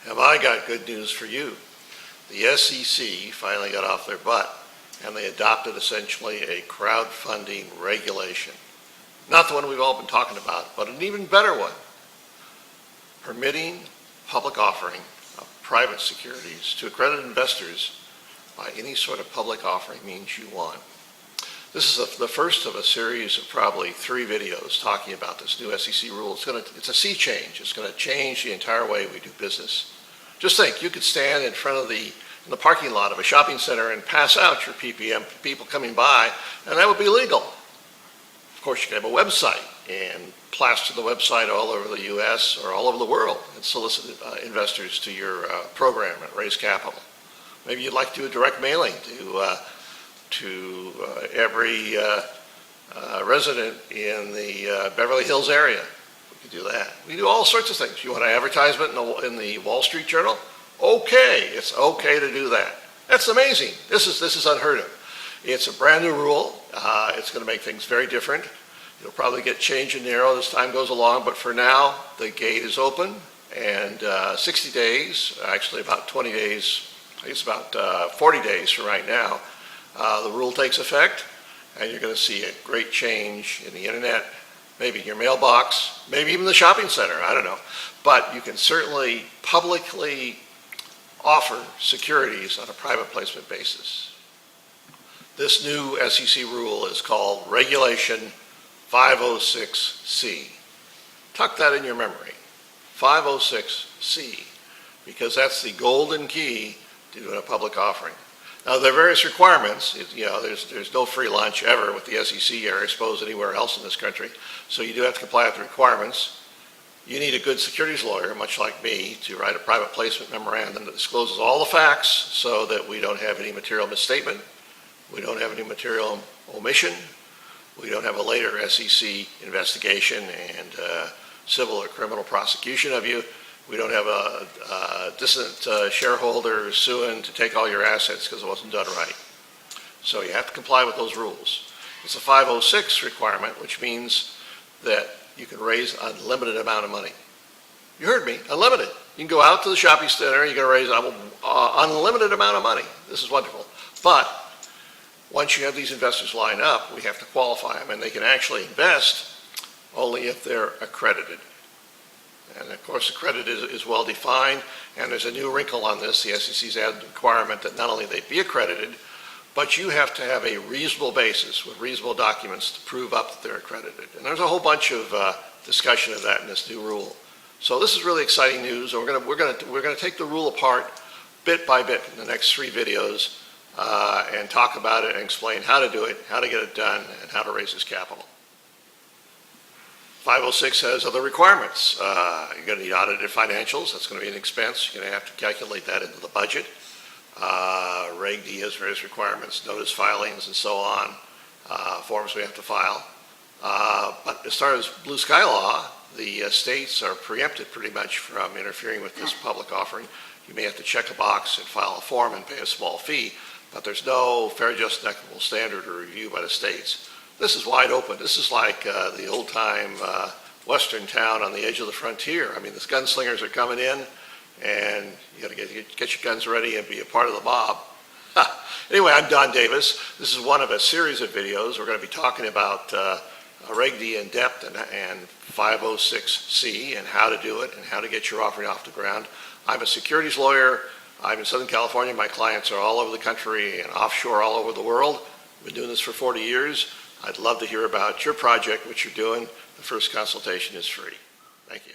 Have I got good news for you? The SEC finally got off their butt and they adopted essentially a crowdfunding regulation. Not the one we've all been talking about, but an even better one. Permitting public offering of private securities to accredited investors by any sort of public offering means you won. This is the first of a series of probably 3 videos talking about this new SEC rule. It's a sea change. It's going to change the entire way we do business. Just think, you could stand in front of in the parking lot of a shopping center and pass out your PPM to people coming by, and that would be legal. Of course, you could have a website and plaster the website all over the U.S. or all over the world and solicit investors to your program and raise capital. Maybe you'd like to do a direct mailing to every resident in the Beverly Hills area. We could do that. We do all sorts of things. You want an advertisement in the Wall Street Journal? Okay, it's okay to do that. That's amazing. This is unheard of. It's a brand new rule. It's going to make things very different. It'll probably get changed and narrowed as time goes along, but for now, the gate is open, and 60 days, actually about 20 days, I think it's about 40 days from right now, the rule takes effect, and you're going to see a great change in the internet, maybe in your mailbox, maybe even the shopping center, I don't know. But you can certainly publicly offer securities on a private placement basis. This new SEC rule is called Regulation 506C. Tuck that in your memory, 506C, because that's the golden key to doing a public offering. Now, there are various requirements. There's no free lunch ever with the SEC or I suppose anywhere else in this country. So you do have to comply with the requirements. You need a good securities lawyer, much like me, to write a private placement memorandum that discloses all the facts so that we don't have any material misstatement. We don't have any material omission. We don't have a later SEC investigation and civil or criminal prosecution of you. We don't have a dissident shareholder suing to take all your assets because it wasn't done right. So you have to comply with those rules. It's a 506 requirement, which means that you can raise an unlimited amount of money. You heard me, unlimited. You can go out to the shopping center, you can raise an unlimited amount of money. This is wonderful. But once you have these investors line up, we have to qualify them, and they can actually invest only if they're accredited. And of course, accredited is well defined, and there's a new wrinkle on this. The SEC's added the requirement that not only they be accredited, but you have to have a reasonable basis with reasonable documents to prove up that they're accredited. And there's a whole bunch of discussion of that in this new rule. So this is really exciting news. And we're going to take the rule apart bit by bit in the next 3 videos and talk about it and explain how to do it, how to get it done, and how to raise this capital. 506 has other requirements. You're going to need audited financials. That's going to be an expense. You're going to have to calculate that into the budget. Reg D has various requirements, notice filings and so on, forms we have to file. But as far as blue sky law, the states are preempted pretty much from interfering with this public offering. You may have to check a box and file a form and pay a small fee, but there's no fair, just, and equitable standard or review by the states. This is wide open. This is like the old-time western town on the edge of the frontier. I mean, the gunslingers are coming in, and you got to get your guns ready and be a part of the mob. Anyway, I'm Don Davis. This is one of a series of videos. We're going to be talking about Reg D in depth and 506C and how to do it and how to get your offering off the ground. I'm a securities lawyer. I'm in Southern California. My clients are all over the country and offshore all over the world. I've been doing this for 40 years. I'd love to hear about your project, what you're doing. The first consultation is free. Thank you.